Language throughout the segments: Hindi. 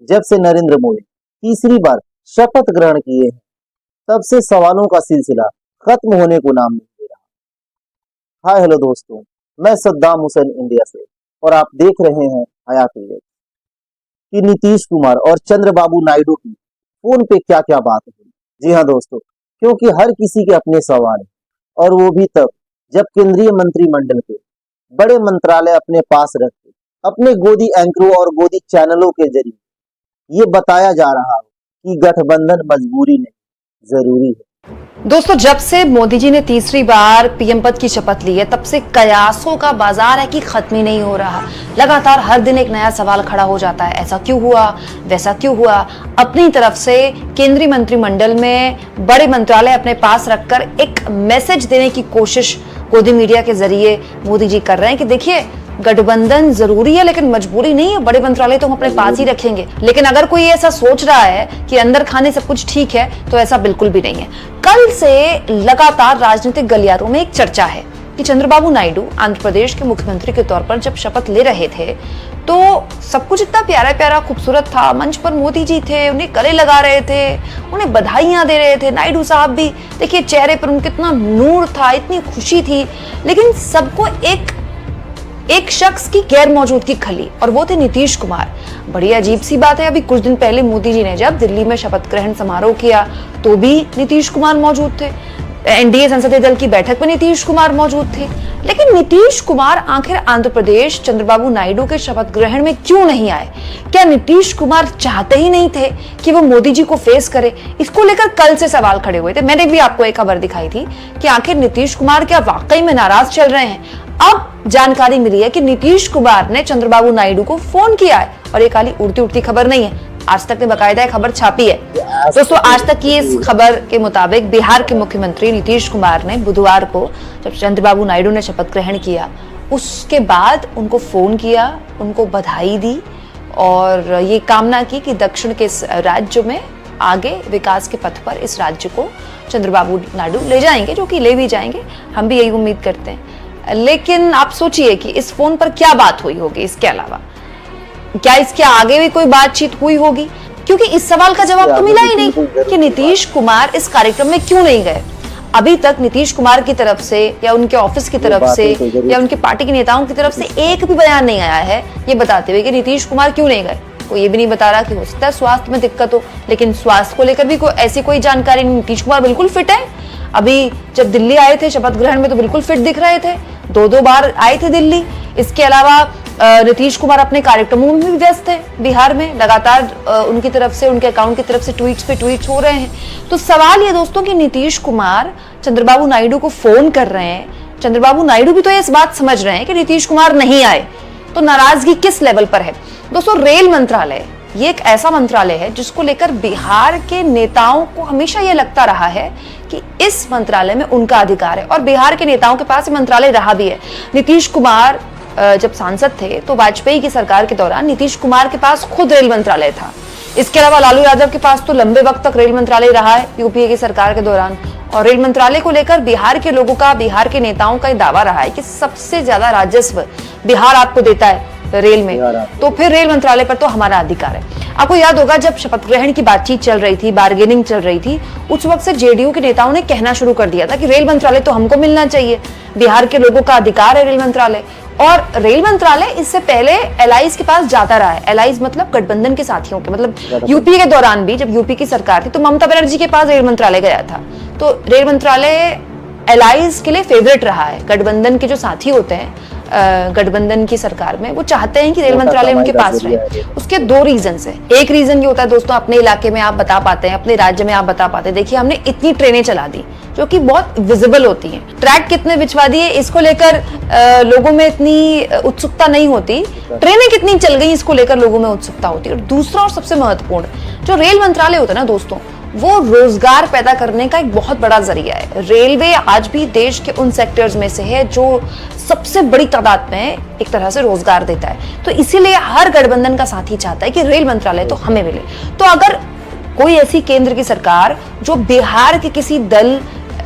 जब से नरेंद्र मोदी तीसरी बार शपथ ग्रहण किए हैं तब से सवालों का सिलसिला खत्म होने को नाम नहीं ले रहा। हाय हेलो दोस्तों, मैं सद्दाम हुसैन इंडिया से और आप देख रहे हैं हयात न्यूज़। कि नीतीश कुमार और चंद्रबाबू नायडू की फोन पे क्या क्या बात हुई। जी हाँ दोस्तों, क्योंकि हर किसी के अपने सवाल हैं और वो भी तब जब केंद्रीय मंत्रिमंडल के बड़े मंत्रालय अपने पास रखते अपने गोदी एंकरों और गोदी चैनलों के जरिए ये बताया जा रहा है कि गठबंधन मजबूरी नहीं जरूरी है। दोस्तों, जब से मोदी जी ने तीसरी बार पीएम पद की शपथ ली है तब से कयासों का बाजार है कि खत्म ही नहीं हो रहा। लगातार हर दिन एक नया सवाल खड़ा हो जाता है, ऐसा क्यों हुआ, वैसा क्यों हुआ। अपनी तरफ से केंद्रीय मंत्रिमंडल में बड़े मंत्रालय अपने पास रखकर एक मैसेज देने की कोशिश गोदी मीडिया के जरिए मोदी जी कर रहे हैं कि देखिए गठबंधन जरूरी है लेकिन मजबूरी नहीं है, बड़े मंत्रालय तो हम अपने पास ही रखेंगे। लेकिन अगर कोई ऐसा सोच रहा है कि अंदर खाने सब कुछ ठीक है तो ऐसा बिल्कुल भी नहीं है। कल से लगातार राजनीतिक गलियारों में एक चर्चा है कि चंद्रबाबू नायडू आंध्र प्रदेश के मुख्यमंत्री के तौर पर जब शपथ ले रहे थे तो सब कुछ इतना प्यारा प्यारा खूबसूरत था। मंच पर मोदी जी थे, उन्हें गले लगा रहे थे, उन्हें बधाइयां दे रहे थे। नायडू साहब भी देखिए चेहरे पर उनके इतना नूर था, इतनी खुशी थी। लेकिन सबको एक शख्स की गैर मौजूदगी खली और वो थे नीतीश कुमार। बड़ी अजीब सी बात है, अभी कुछ दिन पहले मोदी जी ने जब दिल्ली में शपथ ग्रहण समारोह किया तो भी नीतीश कुमार मौजूद थे। एनडीए संसदीय दल की बैठक में नीतीश कुमार मौजूद थे। लेकिन नीतीश कुमार आखिर आंध्र प्रदेश चंद्रबाबू नायडू के शपथ ग्रहण में क्यों नहीं आए? क्या नीतीश कुमार चाहते ही नहीं थे कि वो मोदी जी को फेस करे? इसको लेकर कल से सवाल खड़े हुए थे। मैंने भी आपको एक खबर दिखाई थी कि आखिर नीतीश कुमार क्या वाकई में नाराज चल रहे हैं। अब जानकारी मिली है कि नीतीश कुमार ने चंद्रबाबू नायडू को फोन किया है और ये खाली उड़ती उड़ती खबर नहीं है, आज तक ने बाकायदा खबर छापी है। दोस्तों, आज तक की इस खबर के मुताबिक बिहार के मुख्यमंत्री नीतीश कुमार ने बुधवार को जब चंद्रबाबू नायडू ने शपथ ग्रहण किया उसके बाद उनको फोन किया, उनको बधाई दी और ये कामना की कि दक्षिण के राज्य में आगे विकास के पथ पर इस राज्य को चंद्रबाबू नायडू ले जाएंगे, जो कि ले भी जाएंगे, हम भी यही उम्मीद करते हैं। लेकिन आप सोचिए कि इस फोन पर क्या बात हुई होगी। इसके अलावा क्या इसके आगे भी कोई बातचीत हुई होगी? क्योंकि इस सवाल का जवाब तो मिला ही नहीं कि नीतीश कुमार इस कार्यक्रम में क्यों नहीं गए। अभी तक नीतीश कुमार की तरफ से या उनके ऑफिस की तरफ से या उनके पार्टी के नेताओं की तरफ से एक भी बयान नहीं आया है ये बताते हुए कि नीतीश कुमार क्यों नहीं गए। कोई ये भी नहीं बता रहा कि हो सकता है स्वास्थ्य में दिक्कत हो, लेकिन स्वास्थ्य को लेकर भी ऐसी कोई जानकारी नहीं। नीतीश कुमार बिल्कुल फिट है। अभी जब दिल्ली आए थे शपथ ग्रहण में तो बिल्कुल फिट दिख रहे थे, दो बार आए थे दिल्ली। इसके अलावा नीतीश कुमार अपने कार्यक्रमों में भी व्यस्त है। बिहार में लगातार उनकी तरफ से, उनके अकाउंट की तरफ से ट्वीट्स पे ट्वीट्स हो रहे हैं। तो सवाल ये दोस्तों कि नीतीश कुमार चंद्रबाबू नायडू को फोन कर रहे हैं, चंद्रबाबू नायडू भी तो ये इस बात समझ रहे हैं कि नीतीश कुमार नहीं आए, तो नाराजगी किस लेवल पर है? दोस्तों, रेल मंत्रालय ये एक ऐसा मंत्रालय है जिसको लेकर बिहार के नेताओं को हमेशा यह लगता रहा है कि इस मंत्रालय में उनका अधिकार है और बिहार के नेताओं के पास मंत्रालय रहा भी है। नीतीश कुमार जब सांसद थे तो वाजपेयी की सरकार के दौरान नीतीश कुमार के पास खुद रेल मंत्रालय था। इसके अलावा लालू यादव के पास तो लंबे वक्त तक रेल मंत्रालय रहा है यूपीए की सरकार के दौरान। और रेल मंत्रालय को लेकर बिहार के लोगों का, बिहार के नेताओं का दावा रहा है कि सबसे ज्यादा राजस्व बिहार आपको देता है रेल में, तो फिर रेल मंत्रालय पर तो हमारा अधिकार है। आपको याद होगा जब शपथ ग्रहण की बातचीत चल रही थी, बार्गेनिंग चल रही थी, उस वक्त से जेडीयू के नेताओं ने कहना शुरू कर दिया था कि रेल मंत्रालय तो हमको मिलना चाहिए, बिहार के लोगों का अधिकार है रेल मंत्रालय। और रेल मंत्रालय इससे पहले एलाइज के पास जाता रहा है। एलाइज मतलब गठबंधन के साथियों के, मतलब यूपी के दौरान भी जब यूपी की सरकार थी तो ममता बनर्जी के पास रेल मंत्रालय गया था। तो रेल मंत्रालय एलाइज के लिए फेवरेट रहा है। गठबंधन के जो साथी होते हैं गठबंधन की सरकार में, वो चाहते हैं कि रेल मंत्रालय उनके पास रहे। उसके दो रीजन है। एक रीजन ये होता है दोस्तों, अपने इलाके में आप बता पाते हैं, अपने राज्य में आप बता पाते हैं, देखिए हमने इतनी ट्रेनें चला दी जो कि बहुत विजिबल होती हैं। ट्रैक कितने बिछवा दिए इसको लेकर लोगों में इतनी उत्सुकता नहीं होती, ट्रेनें कितनी चल गई इसको लेकर लोगों में उत्सुकता होती है। और दूसरा और सबसे महत्वपूर्ण जो रेल मंत्रालय होता है ना दोस्तों, वो रोजगार पैदा करने का एक बहुत बड़ा जरिया है। रेलवे आज भी देश के उन सेक्टर्स में से है जो सबसे बड़ी तादाद में एक तरह से रोजगार देता है। तो इसीलिए हर गठबंधन का साथी चाहता है कि रेल मंत्रालय तो हमें मिले। तो अगर कोई ऐसी केंद्र की सरकार जो बिहार के किसी दल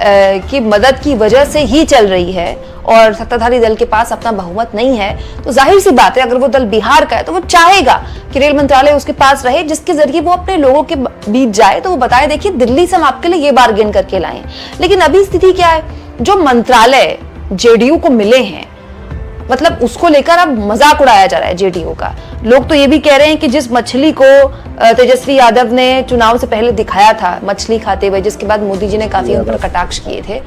की मदद की वजह से ही चल रही है और सत्ताधारी दल के पास अपना बहुमत नहीं है, तो जाहिर सी बात है अगर वो दल बिहार का है तो वो चाहेगा कि रेल मंत्रालय उसके पास रहे, जिसके जरिए वो अपने लोगों के बीच जाए तो वो बताए देखिए दिल्ली से हम आपके लिए ये बार्गेन करके लाए। लेकिन अभी स्थिति क्या है, जो मंत्रालय जेडीयू को मिले हैं मतलब उसको लेकर अब मजाक उड़ाया जा रहा है जेडीयू का। लोग तो ये भी कह रहे हैं कि जिस मछली को तेजस्वी यादव ने चुनाव से पहले दिखाया था मछली खाते हुए, जिसके बाद मोदी जी ने काफी उन पर कटाक्ष किए थे,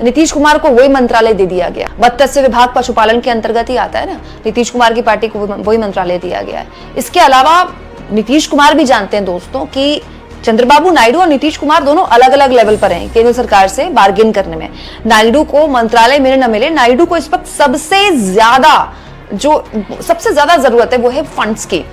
नीतीश कुमार को वही मंत्रालय दे दिया गया। मत्स्य विभाग पशुपालन के अंतर्गत ही आता है ना, नीतीश कुमार की पार्टी को वही मंत्रालय दिया गया है। इसके अलावा नीतीश कुमार भी जानते हैं दोस्तों कि चंद्रबाबू नायडू और नीतीश कुमार दोनों अलग अलग लेवल पर हैं केंद्र सरकार से बार्गेन करने में। नायडू को मंत्रालय मिले न मिले, नायडू को इस वक्त सबसे ज्यादा जरूरत है वो है फंड्स की।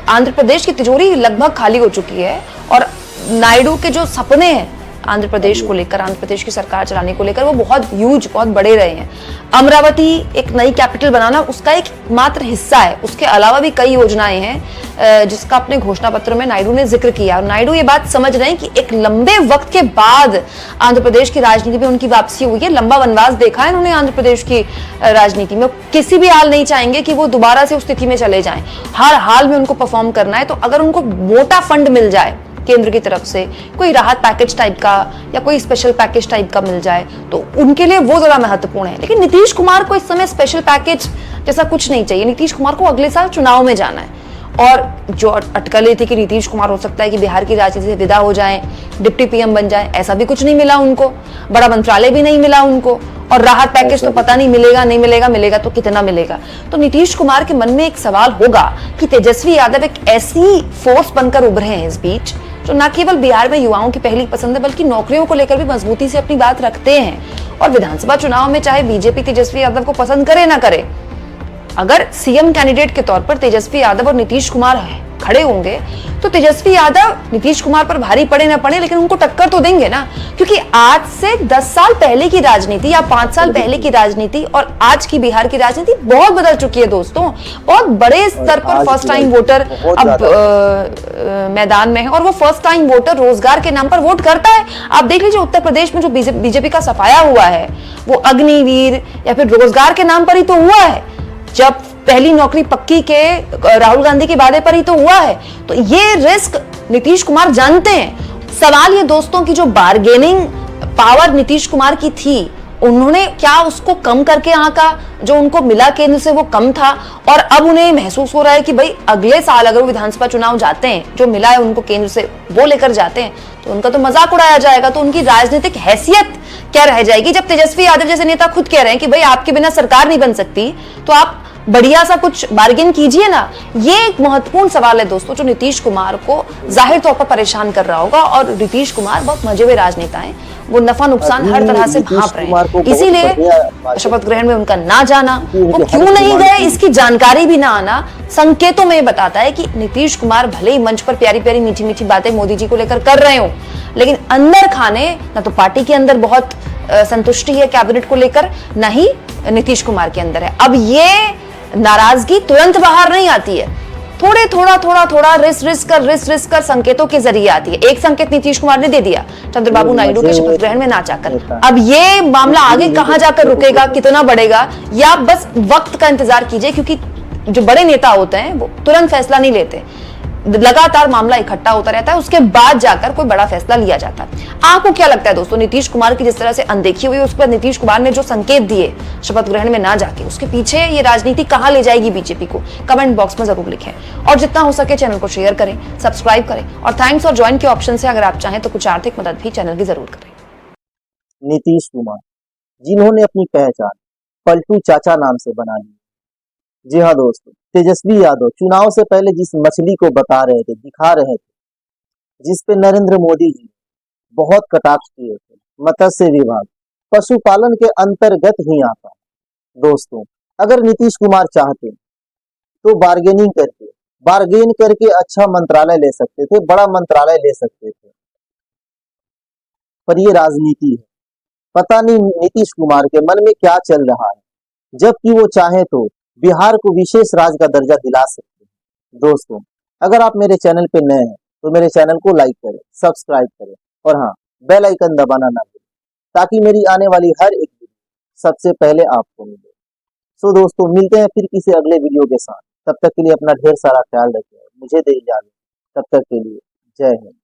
आंध्र प्रदेश की तिजोरी लगभग खाली हो चुकी है और नायडू के जो सपने हैं आंध्र प्रदेश को लेकर, आंध्र प्रदेश की सरकार चलाने को लेकर, वो बहुत ह्यूज, बहुत बड़े रहे हैं। अमरावती एक नई कैपिटल बनाना उसका एक मात्र हिस्सा है, उसके अलावा भी कई योजनाएं हैं जिसका अपने घोषणा पत्र में नायडू ने जिक्र किया। और नायडू ये बात समझ रहे हैं कि एक लंबे वक्त के बाद आंध्र प्रदेश की राजनीति में उनकी वापसी हुई है। लंबा वनवास देखा है उन्होंने आंध्र प्रदेश की राजनीति में, किसी भी हाल नहीं चाहेंगे कि वो दोबारा से उस स्थिति में चले जाएं। हर हाल में उनको परफॉर्म करना है, तो अगर उनको मोटा फंड मिल जाए केंद्र की तरफ से, कोई राहत पैकेज टाइप का या कोई स्पेशल पैकेज टाइप का मिल जाए तो उनके लिए वो ज्यादा महत्वपूर्ण है। लेकिन नीतीश कुमार को इस समय स्पेशल पैकेज जैसा कुछ नहीं चाहिए। नीतीश कुमार को अगले साल चुनाव में जाना है और जो अटकलें थी कि नीतीश कुमार हो सकता है कि बिहार की राजनीति से विदा हो जाएं, डिप्टी पीएम बन जाएं, ऐसा भी कुछ नहीं मिला उनको, बड़ा मंत्रालय भी नहीं मिला उनको, और राहत पैकेज तो पता नहीं मिलेगा नहीं मिलेगा, मिलेगा तो कितना मिलेगा। तो नीतीश कुमार के मन में एक सवाल होगा कि तेजस्वी यादव एक ऐसी फोर्स बनकर उभरे हैं इस बीच जो न केवल बिहार में युवाओं की पहली पसंद है बल्कि नौकरियों को लेकर भी मजबूती से अपनी बात रखते हैं। और विधानसभा चुनाव में चाहे बीजेपी तेजस्वी यादव को पसंद करे ना करे, अगर सीएम कैंडिडेट के तौर पर तेजस्वी यादव और नीतीश कुमार खड़े होंगे तो तेजस्वी यादव नीतीश कुमार पर भारी पड़े ना पड़े लेकिन उनको टक्कर तो देंगे ना, क्योंकि आज से 10 साल पहले की राजनीति या 5 साल पहले की राजनीति और आज की बिहार की राजनीति बहुत बदल चुकी है दोस्तों। बहुत बड़े स्तर पर फर्स्ट टाइम वोटर अब मैदान में है और वो फर्स्ट टाइम वोटर रोजगार के नाम पर वोट करता है। आप देख लीजिए उत्तर प्रदेश में जो बीजेपी का सफाया हुआ है वो अग्निवीर या फिर रोजगार के नाम पर ही तो हुआ है। जब पहली नौकरी पक्की के राहुल गांधी के वादे पर ही तो हुआ है। तो ये रिस्क नीतीश कुमार जानते हैं। सवाल ये दोस्तों की जो बार्गेनिंग पावर नीतीश कुमार की थी, उन्होंने क्या उसको कम करके आंका, जो उनको मिला केंद्र से वो कम था और अब उन्हें महसूस हो रहा है कि भाई अगले साल अगर वो विधानसभा चुनाव जाते हैं, जो मिला है उनको केंद्र से वो लेकर जाते हैं तो उनका तो मजाक उड़ाया जाएगा, तो उनकी राजनीतिक हैसियत क्या रह जाएगी। जब तेजस्वी यादव जैसे नेता खुद कह रहे हैं कि भाई आपके बिना सरकार नहीं बन सकती तो आप बढ़िया सा कुछ बार्गेन कीजिए ना। ये एक महत्वपूर्ण सवाल है दोस्तों जो नीतीश कुमार को जाहिर तौर पर परेशान कर रहा होगा। और नीतीश कुमार बहुत मजे हुए राजनेता हैं, वो नफा नुकसान हर तरह से भांप रहे हैं, इसीलिए शपथ ग्रहण में उनका ना जाना, वो क्यों नहीं गए इसकी जानकारी भी ना आना संकेतों में बताता है कि नीतीश कुमार भले ही मंच पर प्यारी प्यारी मीठी मीठी बातें मोदी जी को लेकर कर रहे हो, लेकिन अंदर खाने ना तो पार्टी के अंदर बहुत संतुष्टि है कैबिनेट को लेकर, ना ही नीतीश कुमार के अंदर है। अब ये नाराजगी तुरंत बाहर नहीं आती है, थोड़ा रिस कर संकेतों के जरिए आती है। एक संकेत नीतीश कुमार ने दे दिया चंद्रबाबू नायडू के शपथ ग्रहण में ना जाकर। अब ये मामला आगे कहां जाकर रुकेगा, कितना बढ़ेगा, या बस वक्त का इंतजार कीजिए, क्योंकि जो बड़े नेता होते हैं वो तुरंत फैसला नहीं लेते, लगातार मामला इकट्ठा होता रहता है, उसके बाद जाकर कोई बड़ा फैसला लिया जाता है। आपको क्या लगता है दोस्तों, नीतीश कुमार की जिस तरह से अनदेखी हुई, उस पर नीतीश कुमार ने जो संकेत दिए शपथ ग्रहण में ना जाके, उसके पीछे ये राजनीति कहां ले जाएगी बीजेपी को, कमेंट बॉक्स में जरूर लिखें। और जितना हो सके चैनल को शेयर करें, सब्सक्राइब करें और थैंक्स और ज्वाइन के ऑप्शन से अगर आप चाहें तो कुछ आर्थिक मदद भी चैनल की जरूर करें। नीतीश कुमार जिन्होंने अपनी पहचान पलटू चाचा नाम से बना ली। जी हाँ दोस्तों, तेजस्वी यादव चुनाव से पहले जिस मछली को बता रहे थे, दिखा रहे थे, जिस पे नरेंद्र मोदी जी बहुत कटाक्ष किए थे, मत्स्य विभाग पशुपालन के अंतर्गत ही आता है। दोस्तों अगर नीतीश कुमार चाहते तो बार्गेन करके अच्छा मंत्रालय ले सकते थे, बड़ा मंत्रालय ले सकते थे, पर ये राजनीति है। पता नहीं नीतीश कुमार के मन में क्या चल रहा है, जबकि वो चाहे तो बिहार को विशेष राज्य का दर्जा दिला सकते हैं। दोस्तों अगर आप मेरे चैनल पे नए हैं तो मेरे चैनल को लाइक करें, सब्सक्राइब करें और हाँ बेल आइकन दबाना ना भूलें। ताकि मेरी आने वाली हर एक वीडियो सबसे पहले आपको मिले। सो दोस्तों, मिलते हैं फिर किसी अगले वीडियो के साथ। तब तक के लिए अपना ढेर सारा ख्याल रखें, मुझे दे इजाजत। तब तक के लिए जय हिंद।